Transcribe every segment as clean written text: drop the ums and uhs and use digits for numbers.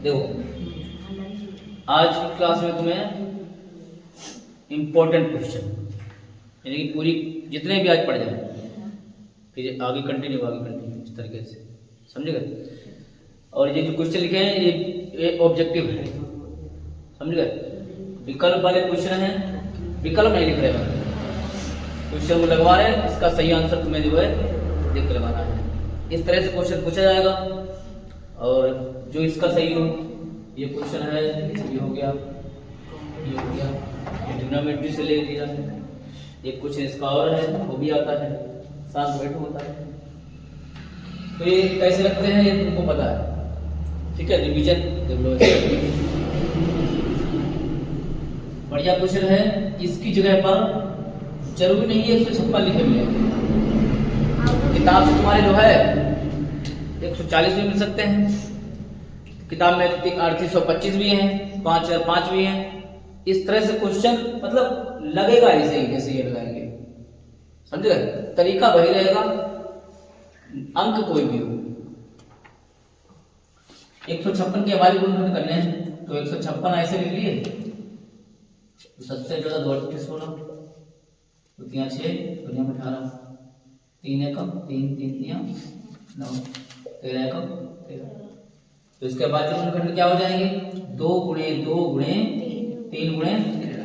देखो आज की क्लास में तुम्हें इम्पोर्टेंट क्वेश्चन यानी कि पूरी जितने भी आज पढ़ जाए फिर आगे कंटिन्यू इस तरीके से समझ गए। और ये जो क्वेश्चन लिखे हैं ये ऑब्जेक्टिव है, समझ गए। विकल्प वाले क्वेश्चन हैं, विकल्प नहीं लिख रहे हैं, क्वेश्चन को लगवा रहे हैं, इसका सही आंसर तुम्हें जो है देख लगाना है। इस तरह से क्वेश्चन पूछा जाएगा और जो इसका सही हो, ये क्वेश्चन है, ये हो गया, ट्रिग्नोमेट्री से ले लिया। एक क्वेश्चन इसका और है, वो भी आता है, साथ बैठ होता है। तो ये कैसे रखते हैं ये तुमको पता है, ठीक है। रिवीजन देख लो। बढ़िया क्वेश्चन है, इसकी जगह पर जरूरी नहीं है 156 लिखे मिले, किताब से तुम्हारे जो है 140 भी मिल सकते हैं, किताब में 3825 भी हैं, 5005 भी हैं। इस तरह से क्वेश्चन मतलब लगेगा ऐसे ही जैसे ये लगाएंगे, समझ गए। तरीका वही रहेगा, अंक कोई भी हो। 156 के हमारे गुणन करने हैं तो 156 ऐसे लिख लिए, 70 जोड़ा 2 38 16 तो 6 दुनिया में 18 3 एकम 3 3 9 13 एकम 13। तो इसके बाद गुणनखंड क्या हो जाएंगे, 2 गुणे 2 गुणे 3 गुणे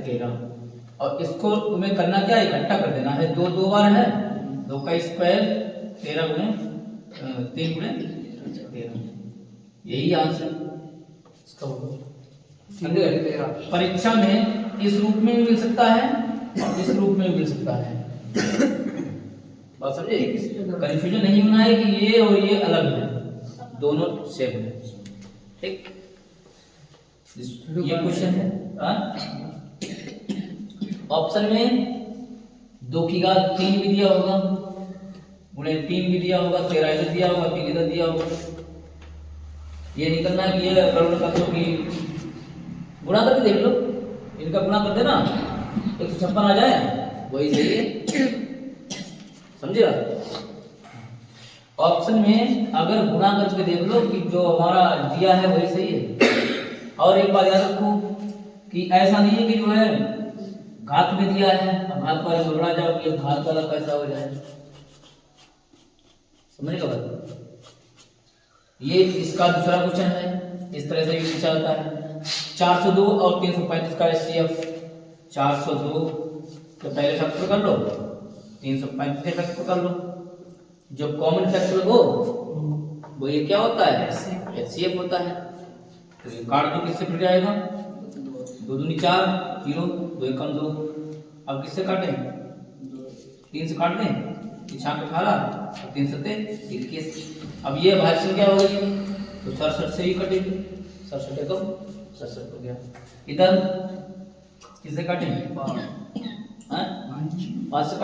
13। और इसको तुम्हें करना क्या है, इकट्ठा कर देना है। 2 2 बार है, 2 का स्क्वायर 13 गुणे 3 गुणे 13, यही आंसर इसका होगा। परीक्षा में इस रूप में भी मिल सकता है और इस रूप में भी मिल सकता है, बात समझे। कंफ्यूजन नहीं होना है कि ये और ये अलग है, दोनों सेम है, ठीक। ये क्वेश्चन है ऑप्शन में 2 की घात 3 भी दिया होगा, गुणे 3 भी दिया होगा, 13 इधर दिया होगा, 3 इधर दिया होगा। ये निकलना है कि ये गणना कर दो कि गुणा करके देख लो, इनका गुणा कर देना 156 आ जाए, वही सही है, समझे। ऑप्शन में अगर गुणा करके देख लो कि जो हमारा दिया है वही सही है। और एक बात याद रखो कि ऐसा नहीं है कि जो है घात में दिया है, अब घात वाला घबरा जाओ कि घात वाला कैसा हो जाए, समझ का बात। ये इसका दूसरा क्वेश्चन है, इस तरह से भी पूछा जाता है। 402 और 335 का एचसीएफ, 402 तो पहले फैक्टर कर लो, 335 के फैक्टर कर लो, जो कॉमन फैक्टर हो वो ये क्या होता है, एचसीएफ होता है। तो ये काट दो, किससे फिर जाएगा, 2 दूनी 4 0 2 एकम 2। अब किससे काटें, 3 से काट दें, 6 के 18 3 7 21। अब ये भाज्य क्या हो गई, तो 67 से ही कटेगी, 67 एकम 67 हो गया। इधर किससे काटें, 5 से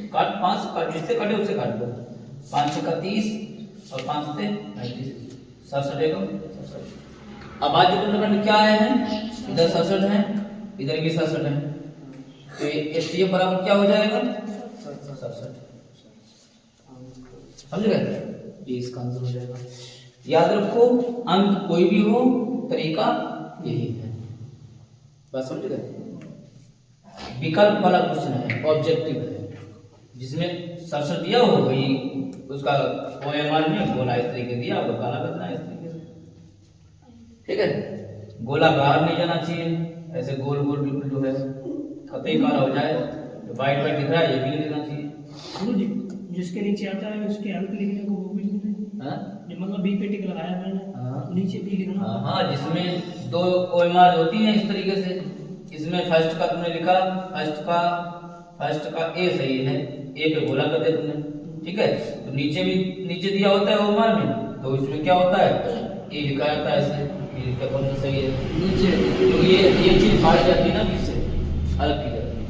काट 5 से काट, जिससे काटे उससे काट दो। 5 से 30 और 5 से 35, 67 एकम 67। अब आज जो क्या आए हैं, इधर 67 है, इधर भी 67 है, तो एचसीएफ बराबर क्या हो जाएगा, 67, समझ गए। ये इसका आंसर हो जाएगा। याद रखो अंक कोई भी हो, तरीका यही है, बात समझ गए। विकल्प वाला क्वेश्चन है, ऑब्जेक्टिव है, जिसमें 67 दिया हो वही उसका ओएमआर में गोला इस तरीके दिया होगा, काला करना है इस तरीके से, ठीक है। गोलाकार नहीं जाना चाहिए, ऐसे गोल गोल बिल्कुल जो है कतई काला हो जाए, वाइट वाइट दिख रहा है ये भी नहीं दिखना चाहिए। जिसके नीचे आता है उसके अंक लिखने को वो भी लिखना है, मतलब बी पे टिक लगाया मैंने, नीचे बी लिखना। हाँ, जिसमें 2 ओएमआर होती हैं इस तरीके से, इसमें फर्स्ट का तुमने लिखा, फर्स्ट का ए सही है, ए पे गोला कर दे तुमने, ठीक है। तो नीचे दिया होता है ओएमआर में, तो इसमें क्या होता है, ए लिखा जाता है ऐसे, ये कौन सा सही है नीचे, तो ये चीज फाड़ जाती है ना, बीच से अलग की जाती है।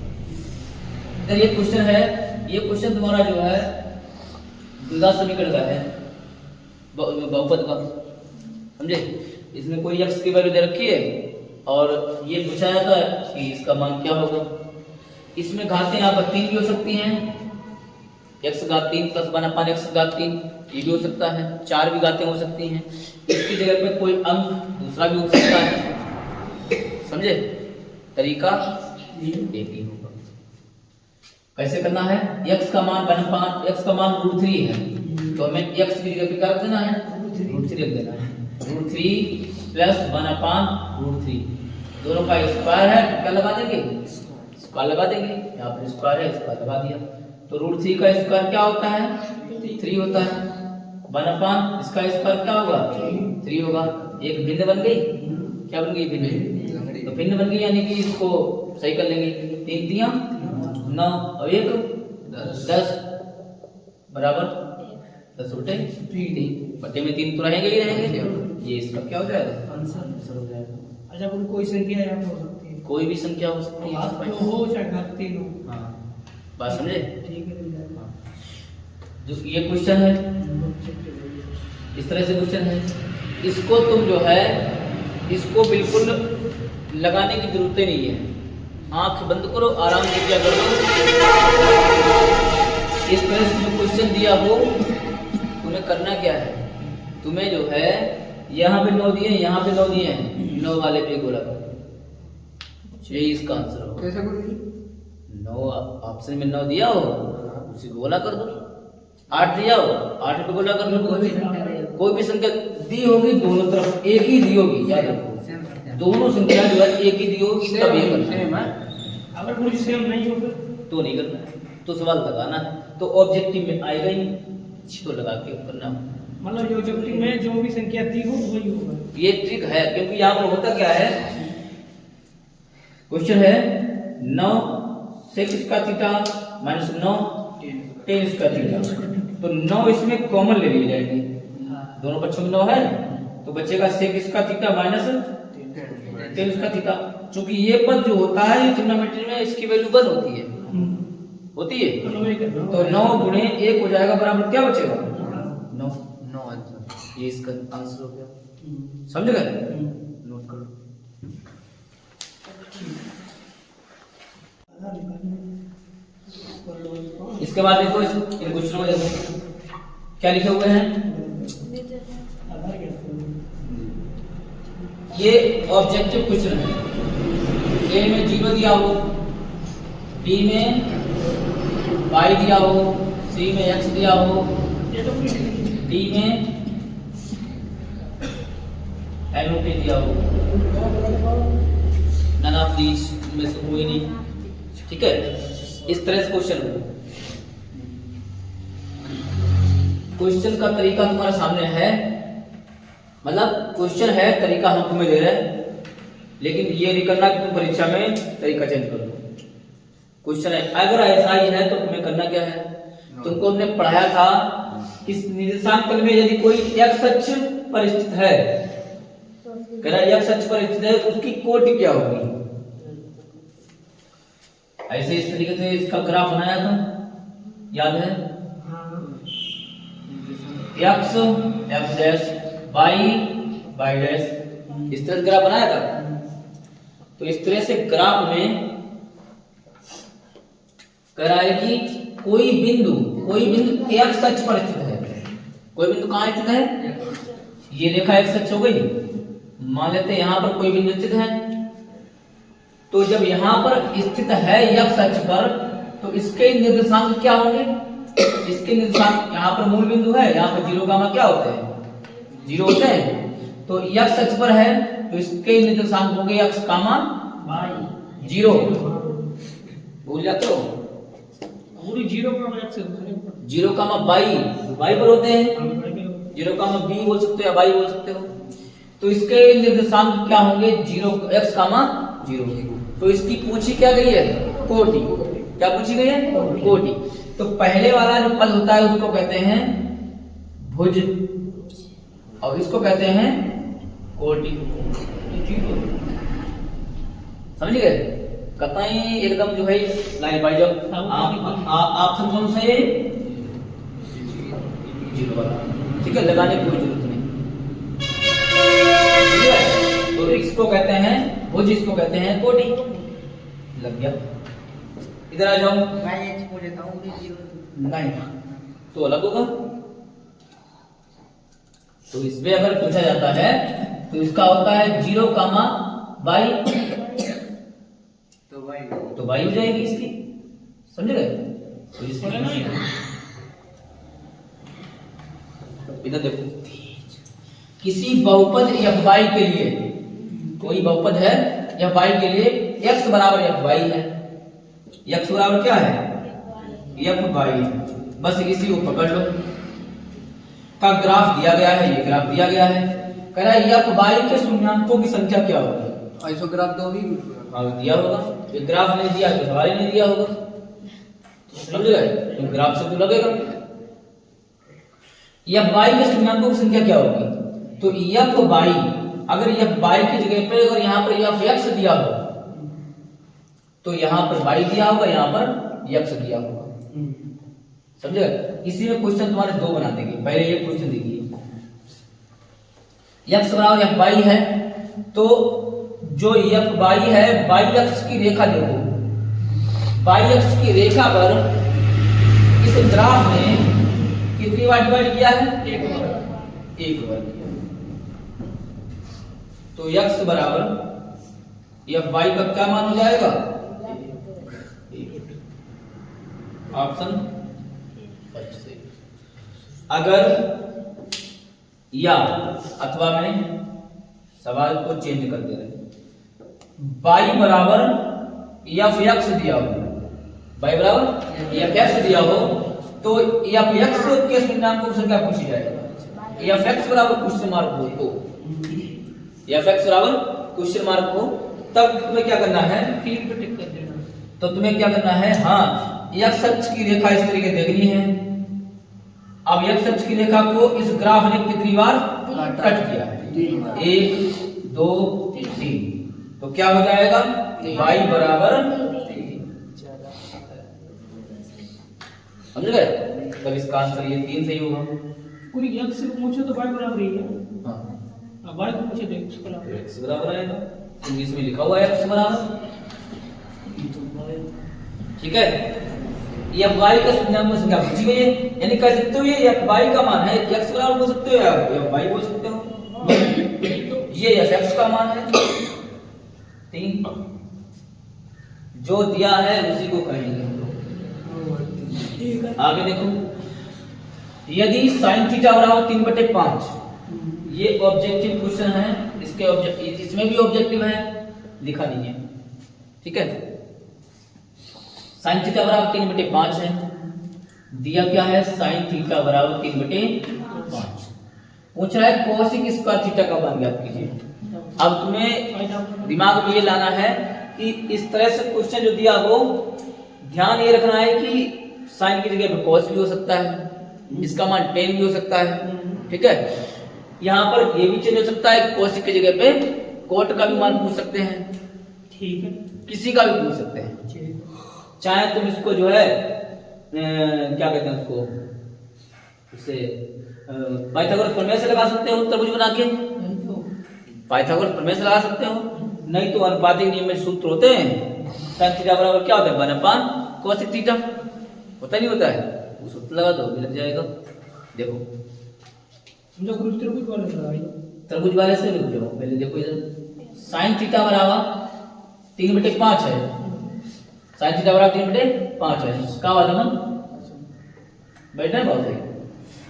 इधर ये क्वेश्चन है, ये क्वेश्चन तुम्हारा जो है द्विघात समीकरण का है, बहुपद का, समझे। इसमें कोई x की वैल्यू दे रखी है और ये पूछा जाता है कि इसका मान क्या होगा। इसमें घातें यहाँ पर 3 भी हो सकती हैं x घात 3 प्लस 1/x घात 3, ये भी हो सकता है। 4 भी घातें हो सकती हैं। इसकी जगह पे कोई अंक दूसरा भी हो सकता है। समझे? तरीका एक ही होगा। कैसे करना है? x का मान 1/, x का मान √3 है, तो हमें x की जगह पे क्या रख देना है? √3 रख देना है। √3 प्लस 1/√3, दोनों का स्क्वायर है, तो क्या लगा देंगे? स्क्वायर लगा देंगे। यहाँ पर स्क्वायर है, स्क्वायर लगा दिया। तो √3 का स्क्वायर क्या होता है? 3 होता है। 1/, इसका स्क्वायर क्या होगा? 3 होगा। एक भिन्न बन गई। क्या बन गई? भिन्न। तो भिन्न बन गई, यानी कि इसको सही कर लेंगे। 3 3 9 और 1 10 बराबर 10 उल्टे 3 बटे में 3 तो रहेंगे ही रहेंगे। ये इसका क्या हो जाएगा? आंसर हो जाएगा। अच्छा, कोई संख्या यहाँ हो सकती है, कोई भी संख्या हो सकती है, तो हो चाहे घात 3 हो। हाँ, बात समझे? ठीक है, मिल जाएगा। जो ये क्वेश्चन है, इस तरह से क्वेश्चन है, इसको तुम जो है इसको बिल्कुल लगाने की जरूरत ही नहीं है। आंख बंद करो, आराम से क्या करो, इस तरह से जो क्वेश्चन दिया हो तुम्हें करना क्या है? तुम्हें जो है यहाँ पे 9 दिए, यहाँ पे 9 दिए हैं, 9 वाले पे गोला कर दो। यही इसका आंसर होगा। कैसे करूँ? 9 ऑप्शन में 9 दिया हो, उसी को गोला कर दो। 8 दिया हो, 8 पे गोला कर दो। कोई भी संख्या दी होगी, दोनों तरफ एक ही दी होगी, याद रखो। दोनों संख्या जो है एक ही दी होगी, तब ये करना है। अगर कुछ सेम नहीं हो फिर तो नहीं करना है, तो सवाल लगाना है। तो ऑब्जेक्टिव में आएगा ही, तो लगा के करना। मतलब जो ऑब्जेक्टिव में जो भी संख्या दी हो वही होगा। ये ट्रिक है, क्योंकि यहाँ पर होता क्या है, क्वेश्चन है 9 sec इसका थीटा माइनस 9 tan इसका थीटा, तो 9 इसमें कॉमन ले ली जाएगी, दोनों पक्षों में 9 है, तो बचेगा sec इसका थीटा माइनस tan इसका थीटा। चूंकि ये पद जो होता है ये ट्रिग्नोमेट्री में इसकी वैल्यू 1 होती है, होती है। तो 9 गुणे 1 हो जाएगा, बराबर क्या बचेगा? 9 आंसर। ये इसका आंसर हो गया। समझ गए? नोट कर लो। इसके बाद देखो इन क्वेश्चनों में देखो क्या लिखे हुए हैं। ये ऑब्जेक्टिव क्वेश्चन है। ए में 0 दिया हो, बी में y दिया हो, सी में x दिया हो, डी में NOT दिया हो। नन ऑफ दीज में से कोई नहीं। ठीक है, इस तरह से क्वेश्चन हो। क्वेश्चन का तरीका तुम्हारे सामने है, मतलब क्वेश्चन है, तरीका हम तुम्हें दे रहे हैं, लेकिन ये नहीं करना कि तुम परीक्षा में तरीका चेंज कर दो। क्वेश्चन है, अगर ऐसा ही है तो तुम्हें करना क्या है? तुमको हमने पढ़ाया था कि निर्देशांक तल में यदि कोई x अक्ष पर स्थित है, कह रहा x अक्ष पर स्थित है, उसकी कोटि क्या होगी? ऐसे इस तरीके से इसका ग्राफ बनाया था, याद है? x f dash y dash, इस तरह से ग्राफ बनाया था। तो इस तरह से ग्राफ में कह रहा है कि कोई बिंदु x अक्ष पर स्थित है। कोई बिंदु कहाँ स्थित है? ये रेखा x अक्ष हो गई। मान लेते हैं यहाँ पर कोई बिंदु स्थित है, तो जब यहाँ पर स्थित है x अक्ष पर, तो इसके निर्देशांक क्या होंगे? इसके निर्देशांक, यहाँ पर मूल बिंदु है, यहाँ पर 0 गामा क्या होते हैं? 0 होते हैं। तो x अक्ष पर है, तो इसके निर्देशांक होंगे x कामा y 0। भूल जाते हो? पूरी 0 कामा y पर होते हैं। 0 कामा b बोल सकते हो या y बोल सकते हो। तो इसके निर्देशांक क्या होंगे? 0 x कामा 0। तो इसकी पूछी क्या गई है? कोटि। क्या पूछी गई है? कोटि। तो पहले वाला जो पद होता है उसको कहते हैं भुज, और इसको कहते हैं कोटि। समझ गए? कतई एकदम जो है लाइन बाई जब आप सब कौन से 0 वाला, ठीक है, लगाने की कोई जरूरत नहीं। ठीक है, तो इसको कहते हैं भुज, इसको कहते हैं कोटि। लग गया? इधर आ जाओ। नहीं, तो अलग होगा। तो इसमें अगर पूछा जाता है तो इसका होता है 0, y, तो y हो जाएगी इसकी, समझ गए। तो इसकी इधर देखो, किसी बहुपद fy के लिए, कोई बहुपद है fy के लिए x बराबर fy है, x बराबर क्या है fy, बस इसी को पकड़ लो। का ग्राफ दिया गया है, ये ग्राफ दिया गया है, कह रहा है fy के शून्याङ्कों की संख्या क्या होगी। आइसोग्राफ तो भी दिया होगा, ये ग्राफ नहीं दिया तो सवाल ही नहीं दिया होगा, समझ गए। तो ग्राफ से तो लगेगा। fy के शून्याङ्कों की संख्या क्या होगी, तो fy, अगर fy की जगह पे अगर यहाँ पर fx दिया हो तो यहाँ पर y दिया होगा, यहाँ पर x दिया होगा, समझे। इसी में क्वेश्चन तुम्हारे दो बना देंगे। पहले ये क्वेश्चन देखिए, x बराबर fy है, तो जो fy है y अक्ष की रेखा देखो, y अक्ष की रेखा पर इस ग्राफ ने कितनी बार डिवाइड किया है, एक बार किया। तो x बराबर fy का क्या मान हो जाएगा, ऑप्शन। अगर या अथवा में सवाल को चेंज कर दे रहे, y बराबर fx दिया हो, y बराबर fx दिया हो तो fx के शून्याङ्कों की संख्या पूछी जाएगी। fx बराबर क्वेश्चन मार्क हो, तो fx बराबर क्वेश्चन मार्क हो, तब तुम्हें क्या करना है, 3 पे टिक कर देना। तो तुम्हें क्या करना है, हाँ x अक्ष की रेखा इस तरीके देखनी है। अब x अक्ष की रेखा को इस ग्राफ ने कितनी बार कट किया है, 1 2 3, तो क्या हो जाएगा y बराबर, समझ गए। तब इसका आंसर ये 3 सही होगा। पूरी x से पूछो तो y बराबर ही है, हाँ, अब y को पूछे तो x बराबर, x बराबर आएगा, इंग्लिश में लिखा हुआ है x बराबर, ठीक है। fy का शून्याङ्क संख्या पूछी गई है, यानी कह सकते हो ये fy का मान है, x बराबर बोल सकते हो या fy बोल सकते हो, ये fx का मान है 3, जो दिया है उसी को कहेंगे हम लोग। आगे देखो, यदि sin थीटा बराबर 3/5, ये ऑब्जेक्टिव क्वेश्चन है, इसके ऑब्जेक्टिव, इसमें भी ऑब्जेक्टिव है, लिखा नहीं है, ठीक है। sin थीटा बराबर 3/5 है, दिया क्या है, sin थीटा बराबर 3/5, पूछ रहा है कोसिक स्क्वायर थीटा का मान ज्ञात कीजिए। अब तुम्हें दिमाग में ये लाना है कि इस तरह से क्वेश्चन जो दिया हो, ध्यान ये रखना है कि sin की जगह पे cos भी हो सकता है, इसका मान tan भी हो सकता है, ठीक है। यहाँ पर ये भी चेंज हो सकता है, कोसिक की जगह पे cot का भी मान पूछ सकते हैं, ठीक है, किसी का भी पूछ सकते हैं। चाहे तुम इसको जो है क्या कहते हैं उसको, उसे पाइथागोरस प्रमेय से लगा सकते हो, त्रिभुज बना के पाइथागोरस प्रमेय से लगा सकते हो, नहीं तो अनुपातिक नियम में सूत्र होते हैं, sin थीटा बराबर क्या होता है 1/2 कोसिक थीटा, होता नहीं होता है, वो सूत्र लगा दो लग जाएगा। देखो हम लोग त्रिभुज वाले लगाइए, त्रिभुज वाले से रुक जाओ, पहले देखो इधर sin थीटा बराबर 3/5 है, sin थीटा बराबर 3/5 है, क्या बात है मन बैठना बहुत है,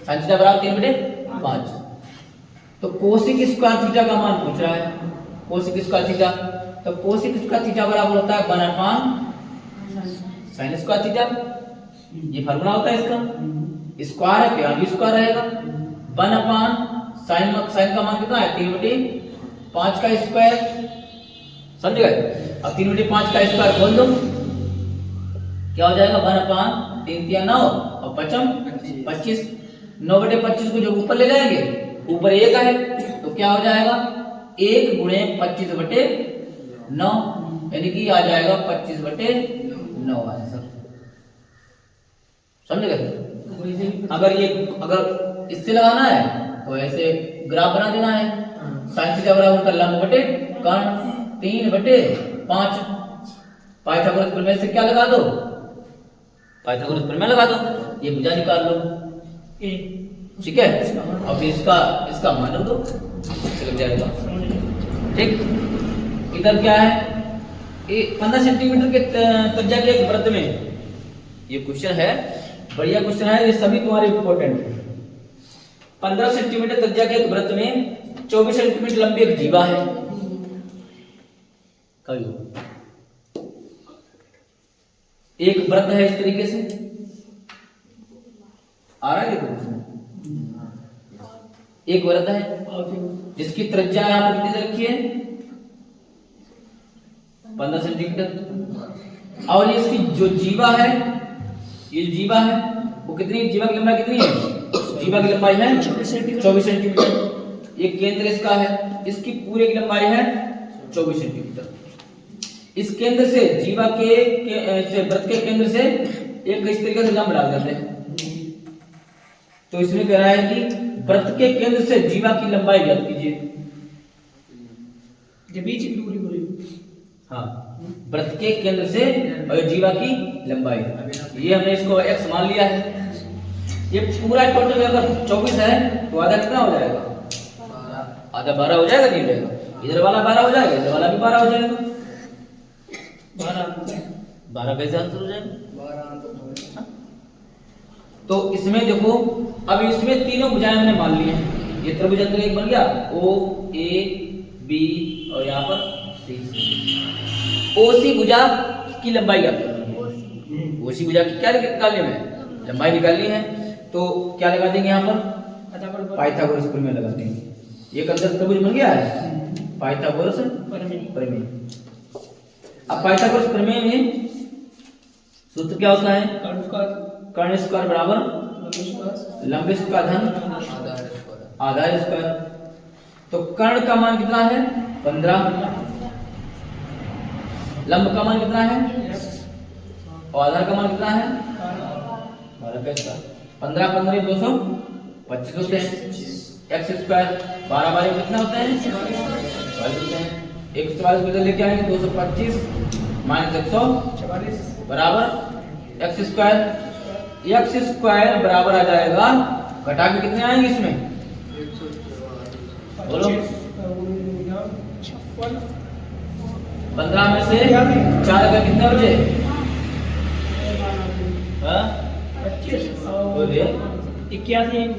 sin थीटा बराबर 3/5, तो कोसिक स्क्वायर थीटा का मान पूछ रहा है, कोसिक स्क्वायर थीटा, तो कोसिक स्क्वायर थीटा बराबर होता है 1/5 sin स्क्वायर थीटा, ये फार्मूला होता है इसका, स्क्वायर है क्या भी स्क्वायर रहेगा, 1/5 sin का मान कितना है 3/5 का स्क्वायर, समझ गए। अब 3/5 का स्क्वायर खोल दो, क्या हो जाएगा 1/5, 3 × 9 और 5 25, 9/25 को जब ऊपर ले जाएंगे, ऊपर 1 है तो क्या हो जाएगा 1 × 25/9, यानी कि आ जाएगा 25/9 आंसर, समझ गए। अगर इससे लगाना है तो ऐसे ग्राफ बना देना है, sin थीटा बराबर होता है लंब बटे कर्ण 3/5, पाइथागोरस प्रमेय से क्या लगा दो, पाइथागोरस प्रमेय लगा दो, ये भुजा निकाल लो, ए ठीक है। अब इसका मान रख दो, लग जाएगा, ठीक। इधर क्या है, 15 सेंटीमीटर के त्रिज्या के एक वृत्त में, ये क्वेश्चन है, बढ़िया क्वेश्चन है, ये सभी तुम्हारे इंपॉर्टेंट है। 15 सेंटीमीटर त्रिज्या के एक वृत्त में 24 सेंटीमीटर लंबी एक जीवा है। एक वृत्त है इस तरीके से, आ रहा है देखो, एक वृत्त है जिसकी त्रिज्या यहां पर कितनी रखी है, 15 सेंटीमीटर, और इसकी जो जीवा है, ये जो जीवा है वो कितनी, जीवा की लंबाई कितनी है, जीवा की लंबाई है 24 सेंटीमीटर। ये केंद्र इसका है, इसकी पूरे की लंबाई है 24 सेंटीमीटर। इस केंद्र से जीवा के से वृत्त के केंद्र से एक इस तरीके से लंब डाल देते हैं। तो इसमें कह रहा है कि वृत्त के केंद्र से जीवा की लंबाई ज्ञात कीजिए। बीच की दूरी बोली, हाँ, वृत्त के केंद्र से और जीवा की लंबाई, ये हमने इसको x मान लिया है। ये पूरा टोटल अगर 24 है तो आधा कितना हो जाएगा, आधा 12 हो जाएगा, नहीं हो जाएगा, इधर वाला 12 हो जाएगा, इधर वाला भी 12 हो जाएगा, 12 कैसे आंसर हो जाएगा। तो इसमें देखो, अब इसमें तीनों भुजाएं हमने मान ली हैं, ये त्रिभुज एक बन गया, ओ ए बी और यहाँ पर सी। ओसी भुजा की लंबाई क्या करनी है, ओसी भुजा की क्या निकालनी है, लंबाई निकालनी है। तो क्या लगा देंगे यहाँ पर, पाइथागोरस प्रमेय लगा देंगे। ये कंसर त्रिभुज बन गया है, पाइथागोरस प्रमेय। अब पाइथागोरस प्रमेय में सूत्र क्या होता है, कर्ण स्क्वायर बराबर लंब स्क्वायर धन आधार स्क्वायर। तो कर्ण का मान कितना है 15, लंब का मान कितना है और आधार का मान कितना है 12 का स्क्वायर। 15 15 225 होते हैं, एक्स स्क्वायर 12 12 कितना होते हैं 44 होते हैं। 144 बदल लेके आएंगे, 225 माइनस 144 बराबर एक्स स्क्वायर। एक्स स्क्वायर बराबर आ जाएगा, घटा के कितने आएंगे इसमें बोलो, 15 में से 4 अगर कितने बचे, 25 बोलिए 81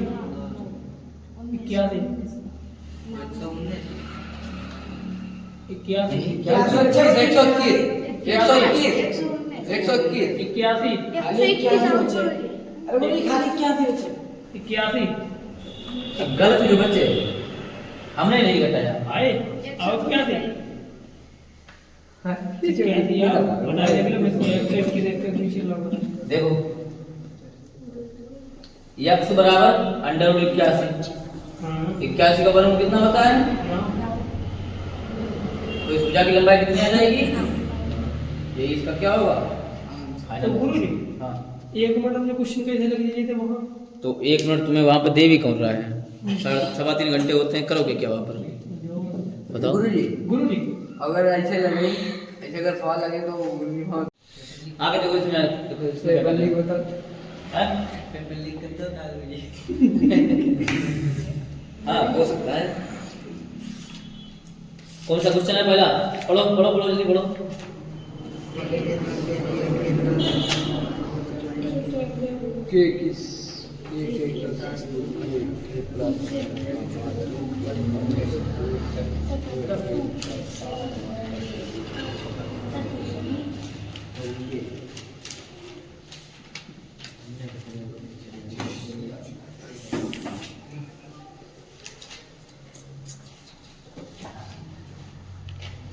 गलत जो बचे हमने नहीं घटाया, आए और क्या थे देखो x बराबर √81, 81 का वर्ग कितना होता है, तो इस भुजा की लंबाई कितनी आ जाएगी, ये इसका क्या होगा तो गुरु जी, हाँ 1 मिनट में क्वेश्चन कैसे लग जाए थे वहां, तो 1 मिनट तुम्हें वहां पर दे भी कौन रहा है, 3.5 घंटे होते हैं, करोगे क्या वहां पर बताओ। गुरु जी अगर ऐसे लगे, ऐसे अगर सवाल लगे तो आगे देखो, इसमें देखो इसमें बल्ली बता हैं, बल्ली करता था हाँ हो सकता है। कौन सा क्वेश्चन है पहला, पढ़ो पढ़ो पढ़ो जल्दी पढ़ो। के किस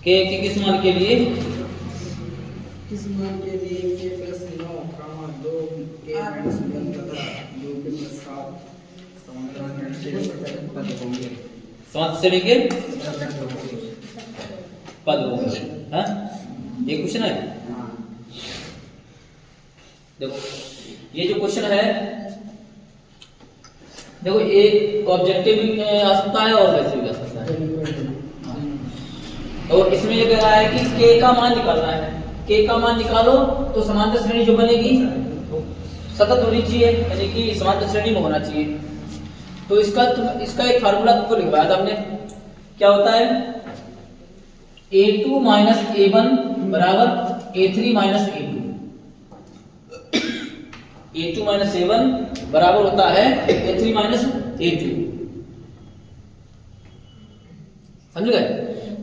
के किस मान के लिए, किस मान के लिए के प्लस 9 2 के माइनस 1 तथा 2 के प्लस 7 समांतर पद होंगे, 7 से लेके पद होंगे, हाँ ये क्वेश्चन है। देखो ये जो क्वेश्चन है, देखो एक ऑब्जेक्टिव भी आ सकता है और वैसे भी आ सकता है। और इसमें ये कह रहा है कि k का मान निकालना है, k का मान निकालो तो समांतर श्रेणी जो बनेगी तो सतत होनी चाहिए, यानी कि समांतर श्रेणी में होना चाहिए। तो इसका एक फार्मूला तुमको लिखवाया था हमने, क्या होता है A2 माइनस A1 बराबर A3 minus A2। A2 minus A1 बराबर होता है A3 माइनस A2, समझ गए।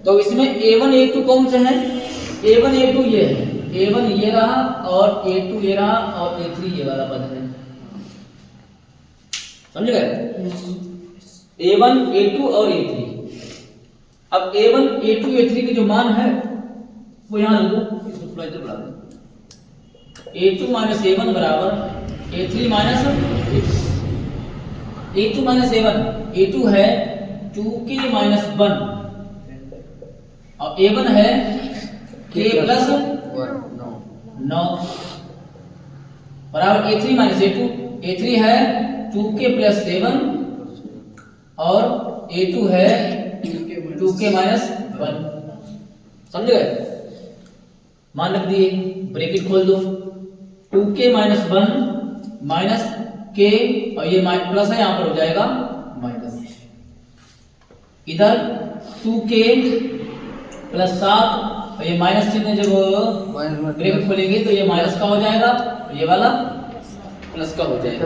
तो इसमें A1 A2 कौन से हैं? A1 A2 ये है, A1 ये रहा और A2 ये रहा और A3 ये वाला पद है, समझ गए। A1 A2 और A3। अब A1 A2 A3 के जो मान है वो यहां लिख दो, इसको थोड़ा इधर बढ़ा दो। A2 माइनस A1 बराबर A3 minus A2 minus A1। A2 है 2k माइनस 1 और A1 है k प्लस 9 बराबर A3 माइनस A2। A3 है 2k प्लस 7 और A2 है 2k माइनस 1, समझ गए। मान रख दिए, ब्रैकेट खोल दो, 2k माइनस 1 माइनस k और ये प्लस है, यहां पर हो जाएगा माइनस। इधर 2k प्लस 7 और ये माइनस चिन्ह जब ब्रैकेट खोलेंगे तो ये माइनस का हो जाएगा, ये वाला प्लस का हो जाएगा।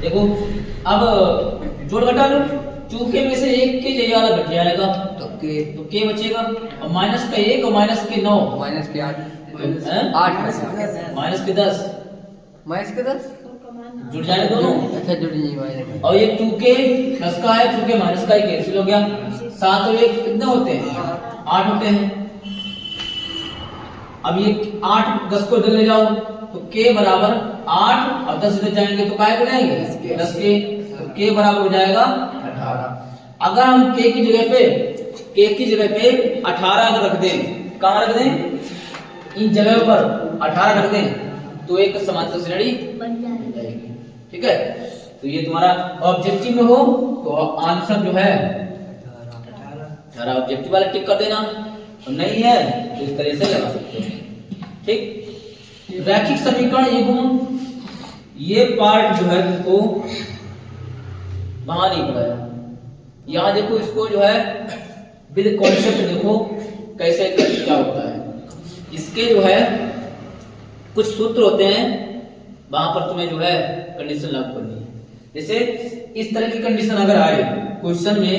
देखो अब जोड़ घटा लो, 2k में से 1 के ये वाला घट जाएगा तो k बचेगा और माइनस का 1 और माइनस के 9 माइनस के 8 माइनस के 10 जुड़ जाए दोनों। अच्छा जुड़ नहीं। और ये 2k प्लस का है, 2k माइनस का ही कैंसिल हो गया। 7 और 1 कितने होते हैं? 8 होते हैं। अब ये 8 10 को इधर ले जाओ तो k बराबर 8 और 10 इधर जाएंगे तो काय हो जाएंगे 10 के, तो k बराबर हो जाएगा 18। अगर हम k की जगह पे 18 अगर रख दें, कहां रख दें? इन जगहों पर 18 रख दें तो एक समांतर श्रेणी बन जाएगी, ठीक है। तो ये तुम्हारा ऑब्जेक्टिव में हो तो आंसर जो है 18 ऑब्जेक्टिव वाला टिक कर देना, और नहीं है तो इस तरह से लगा सकते हो, ठीक। रैखिक समीकरण ये गुण, ये पार्ट जो है तुमको वहां नहीं पढ़ाया, यहां देखो इसको जो है विद कॉन्सेप्ट देखो कैसे क्या होता है। इसके जो है कुछ सूत्र होते हैं, वहां पर तुम्हें जो है कंडीशन लागू करनी है। जैसे इस तरह की कंडीशन अगर आए क्वेश्चन में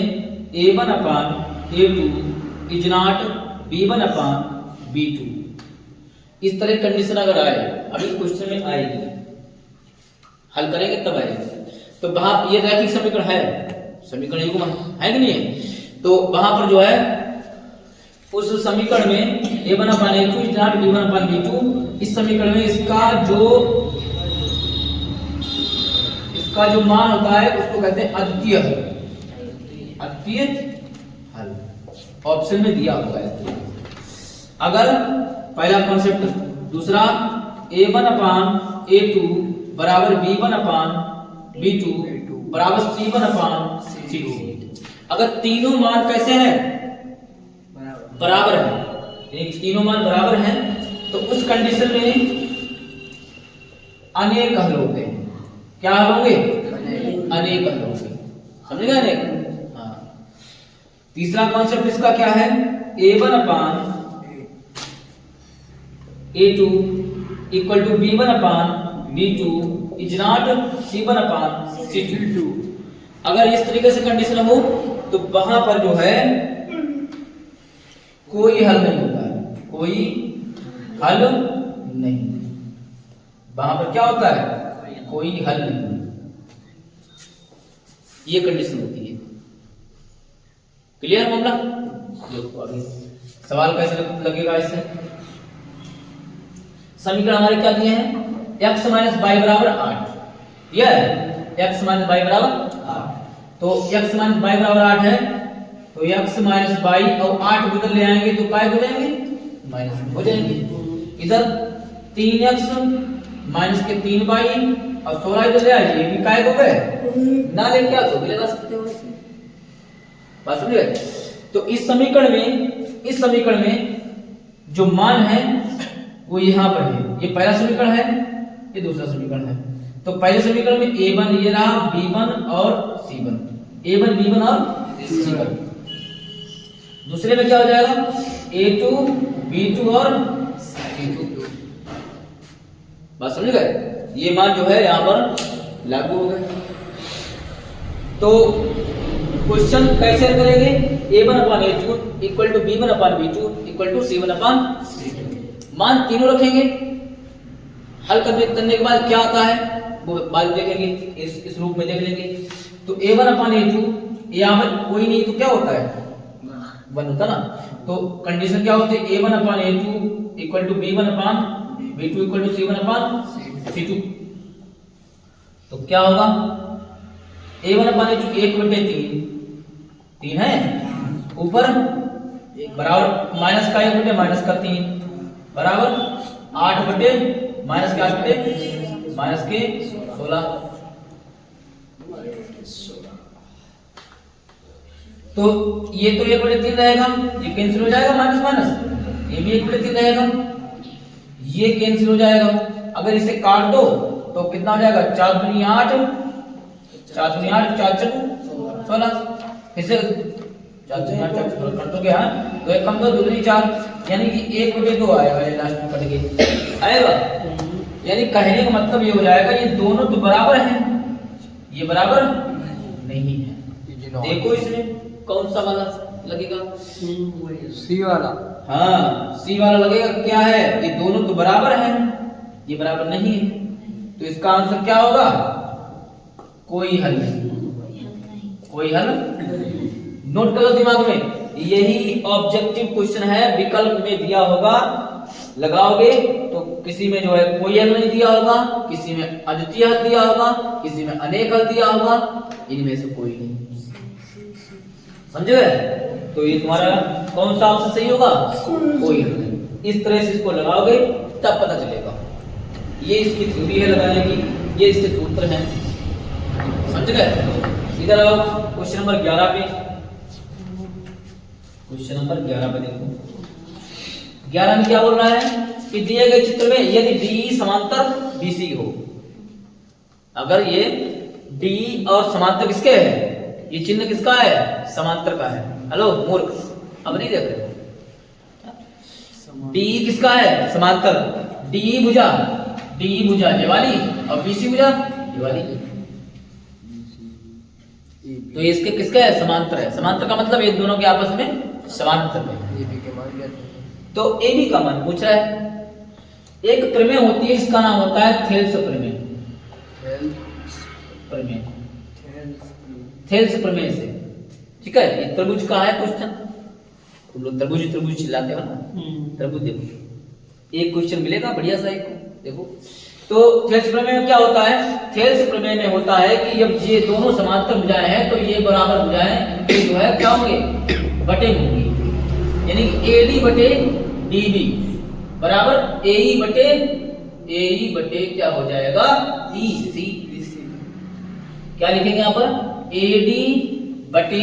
A1 upon A2 is not B1 upon B2, इस तरह की कंडीशन अगर आए, अभी क्वेश्चन में आएगी, हल करेंगे तब आएगी। तो वहां ये रैखिक समीकरण है, समीकरण युग्म है कि नहीं है, तो वहां पर जो है उस समीकरण में A1 upon A2 is not B1 upon B2, इस समीकरण में इसका जो मान होता है उसको कहते हैं अद्वितीय हल। ऑप्शन में दिया हुआ है। अगर पहला कॉन्सेप्ट, दूसरा A1 अपान A2 बराबर B1 अपान B2 बराबर C1 अपान C2, अगर तीनों मान कैसे हैं? बराबर है, यानी तीनों मान बराबर हैं, तो उस कंडीशन में अनेक हल होते हैं। क्या हल होंगे? अनेक हल होंगे, समझेगा अनेक। हाँ, तीसरा कॉन्सेप्ट इसका क्या है? A1 upon A2 equal to B1 upon B2 is not C1 upon C2। अगर इस तरीके से कंडीशन हो तो वहां पर जो है कोई हल नहीं होता है, कोई हल नहीं, वहां पर क्या होता है? कोई हल नहीं, ये कंडीशन होती है। क्लियर मामला? देखो अभी सवाल कैसे लगेगा इससे। समीकरण हमारे क्या दिए हैं? x माइनस y बराबर 8, यह है x माइनस y बराबर 8। तो x माइनस y बराबर 8 है, तो x माइनस y और 8 इधर ले आएंगे तो काय हो जाएंगे? माइनस हो जाएंगे। इधर 3x माइनस के 3y और 16 इधर ले आइए, ये भी काय हो गए, ना लेके आ तो भी लगा सकते हो ऐसे, बात समझ गए। तो इस समीकरण में जो मान है वो यहाँ पर है। ये पहला समीकरण है, ये दूसरा समीकरण है। तो पहले समीकरण में a1 ये रहा, b1 और c1, a1 b1 और c1। दूसरे में क्या हो जाएगा, a2 b2 और c2। बात समझ गए? ये मान जो है यहाँ पर लागू हो गए। तो क्वेश्चन कैसे करेंगे, a1/a2 equal to b1/b2 equal to c1/c2। मान तीनों रखेंगे, हल करने के बाद क्या आता है वो बाद में देखेंगे, इस रूप में देख लेंगे। तो a1/a2 यहाँ पर कोई नहीं तो क्या होता है, 1 होता ना। तो कंडीशन क्या होती है, a1/a2 equal to b1/b2 equal to c1/c2। तो क्या होगा, a1/a2 1/3, 3 है ऊपर बराबर माइनस का 1/3 बराबर 8/- माइनस के 8/- माइनस के 16। तो ये तो 1/3 रहेगा, ये कैंसिल हो जाएगा, माइनस माइनस ये भी 1/3 रहेगा, ये कैंसिल हो जाएगा। अगर इसे काट दो तो कितना हो जाएगा, 4 दूनी 8, 4 दूनी 8, 4 चौक 16। इसे 4 दूनी 8 4 16 काट दोगे, हाँ तो 1 कम 2 दूनी 4, यानी कि 1/2 आएगा, ये लास्ट में कट के आएगा। यानी कहने का मतलब ये हो जाएगा, ये दोनों तो बराबर हैं, ये बराबर नहीं है। देखो इसमें कौन सा वाला लगेगा, सी वाला। हाँ सी वाला लगेगा। क्या है, ये दोनों तो बराबर हैं, ये बराबर नहीं है। तो इसका आंसर क्या होगा, कोई हल नहीं, कोई हल नोट करो दिमाग में। यही ऑब्जेक्टिव क्वेश्चन है, विकल्प में दिया होगा, लगाओगे तो किसी में जो है कोई हल नहीं दिया होगा, किसी में अद्वितीय हल दिया होगा, किसी में अनेक हल दिया होगा, इनमें से कोई नहीं। समझ गए? तो ये तुम्हारा कौन सा ऑप्शन सही होगा, कोई हल नहीं। इस तरह से इसको लगाओगे तब पता चलेगा। ये इसकी थ्योरी है लगाने की, ये इसके सूत्र हैं। समझ गए? इधर आओ क्वेश्चन नंबर 11 पे। क्वेश्चन नंबर 11 पे देखो, 11 में क्या बोल रहा है कि दिए गए चित्र में यदि DE समांतर BC हो, अगर ये DE और समांतर किसके है, ये चिन्ह किसका है, समांतर का है। हेलो मूर्ख, अब नहीं देख रहे, DE किसका है, समांतर। DE भुजा ये वाली और BC भुजा ये वाली, तो इसके किसके है, समांतर है। समांतर का मतलब ये दोनों के आपस में समांतर है। तो AB का मान पूछ रहा है। एक प्रमेय होती है, इसका नाम होता है थेल्स प्रमेय। थेल्स प्रमेय से, ठीक है। ये त्रिभुज का है क्वेश्चन, तुम लोग त्रिभुज चिल्लाते हो ना, त्रिभुज देखो एक क्वेश्चन मिलेगा बढ़िया सा एक, देखो। तो थेल्स प्रमेय में क्या होता है, थेल्स प्रमेय में होता है कि जब ये दोनों समांतर भुजाएं हैं तो ये बराबर भुजाएं इनके जो है क्या होंगे, बटे होंगी। यानी AD/DB बराबर AE बटे क्या हो जाएगा, EC। क्या लिखेंगे यहाँ पर, AD/DB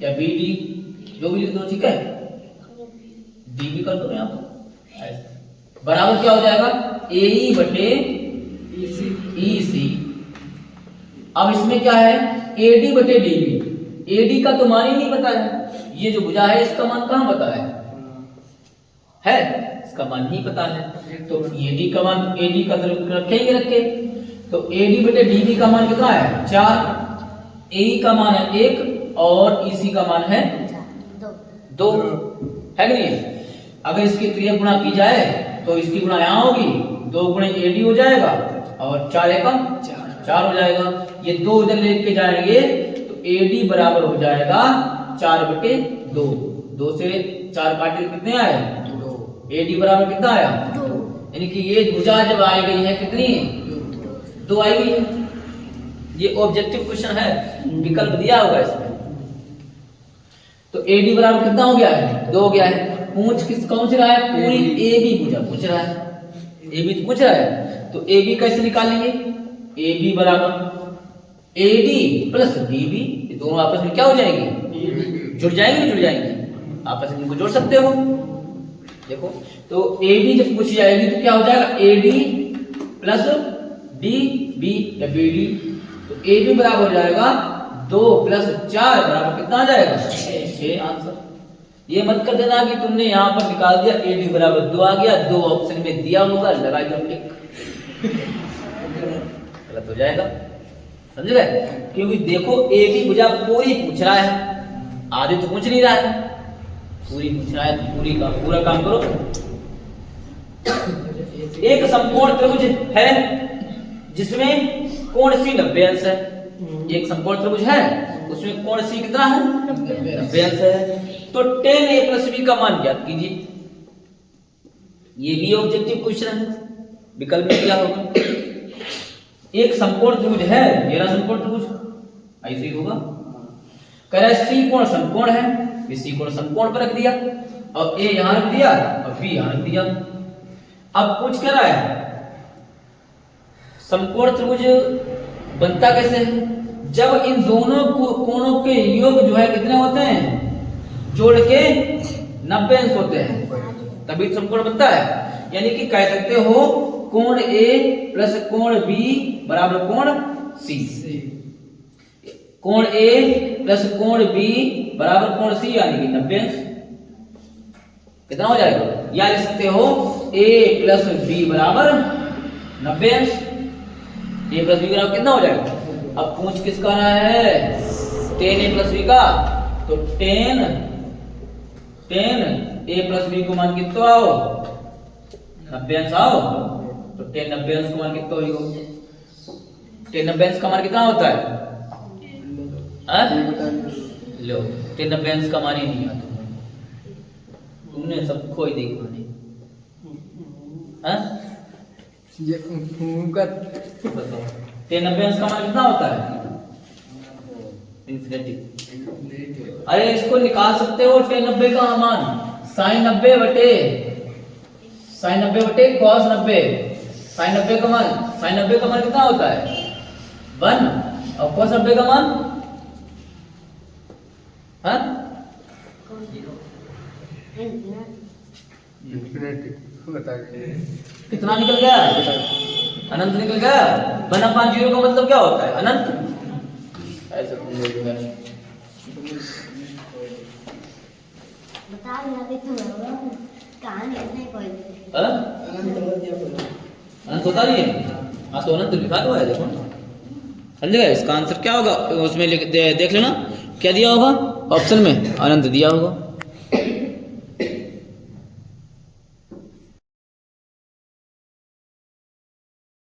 या BD जो भी लिख दो, ठीक है, DB कर दो यहाँ पर, बराबर क्या हो जाएगा, AE/EC। अब इसमें क्या है, AD/DB, AD का तो मान ही नहीं पता है, ये जो भुजा है इसका मान कहाँ पता है, इसका मान नहीं पता है। तो AD का मान, AD का तो रखेंगे रखे, तो AD/DB का मान कितना है, 4, AE का मान है 1 और EC का मान है 2, है कि नहीं। अगर इसकी त्रिया गुणा की जाए तो इसकी गुणा यहाँ होगी, 2 गुणे AD हो जाएगा और 4 एकम 4 हो जाएगा। ये 2 इधर लेके जाएंगे तो AD बराबर हो जाएगा 4/2। 2 से 4 काटे कितने आए, 2। AD बराबर कितना आया, 2। यानी कि ये भुजा जब आई गई है कितनी, 2 आई गई है। ये ऑब्जेक्टिव क्वेश्चन है, विकल्प दिया होगा इसमें। तो AD बराबर कितना हो गया है, 2 हो गया है। पूछ किस कौन से रहा है, पूरी AB भुजा पूछ रहा है, AB तो पूछ रहा है। तो AB कैसे निकालेंगे, AB बराबर AD प्लस DB, ये दोनों आपस में क्या हो जाएंगे, जुड़ जाएंगे, आपस में इनको जोड़ सकते हो। देखो तो AD जब पूछी जाएगी तो क्या हो जाएगा AD प्लस DB या BD, तो AB बराबर हो जाएगा 2 प्लस 4 बराबर कितना आ जाएगा 6 आंसर। ये मत कर देना कि तुमने यहाँ पर निकाल दिया AD बराबर 2 आ गया, 2 ऑप्शन में दिया होगा लगा दो टिक, गलत हो जाएगा, समझ गए। क्योंकि देखो AB भुजा पूरी पूछ रहा है, आधे तो पूछ नहीं रहा है, पूरी पूछ रहा है तो पूरी का पूरा काम करो। एक समकोण त्रिभुज है जिसमें कोण C 90 अंश है, एक समकोण त्रिभुज है उसमें कोण C कितना है 90 अंश है, तो tan A प्लस B का मान ज्ञात कीजिए। ये भी ऑब्जेक्टिव क्वेश्चन है, विकल्प में क्या होगा। एक समकोण त्रिभुज है, मेरा समकोण त्रिभुज ऐसे ही होगा, कह रहा है C कोण समकोण है, C कोण समकोण पर रख दिया और A यहां रख दिया और B यहां रख दिया। अब पूछ कर रहा है समकोण त्रिभुज बनता कैसे है, जब इन दोनों कोणों के योग जो है कितने होते हैं, जोड़ के 90 अंश होते हैं, तभी समकोण बनता है। यानी कि कह सकते हो कोण A प्लस कोण B बराबर कोण C, कोण A प्लस कोण B बराबर कोण C यानी कि 90 अंश। कितना हो जाएगा, या लिख सकते हो A प्लस B बराबर 90 अंश, A प्लस B बराबर कितना हो जाएगा। अब पूछ किसका रहा है tan A प्लस B का, तो tan A प्लस B को मान कितना आओ 90 अंश आओ, तो tan 90 अंश का मान कितना होगा, tan 90 अंश का मान कितना होता है लो, tan 90 अंश का मान ही नहीं आता, तुमने सब खोई देखा नहीं ये उनका बताओ tan 90 अंश का मान कितना होता है इन्फिनिटी। अरे इसको निकाल सकते हो tan 90 का मान sin 90 बटे cos 90, sin 90 का मान कितना होता है 1 और cos 90 का मान कितना निकल गया, अनंत निकल गया। 1/0 का मतलब क्या होता है अनंत, ऐसे बता दिया कि तुम कहानी नहीं कोई अनंत होता नहीं है। हाँ तो अनंत लिखा तो है, देखो समझेगा। इसका आंसर क्या होगा उसमें देख लेना क्या दिया होगा ऑप्शन में, अनंत दिया होगा।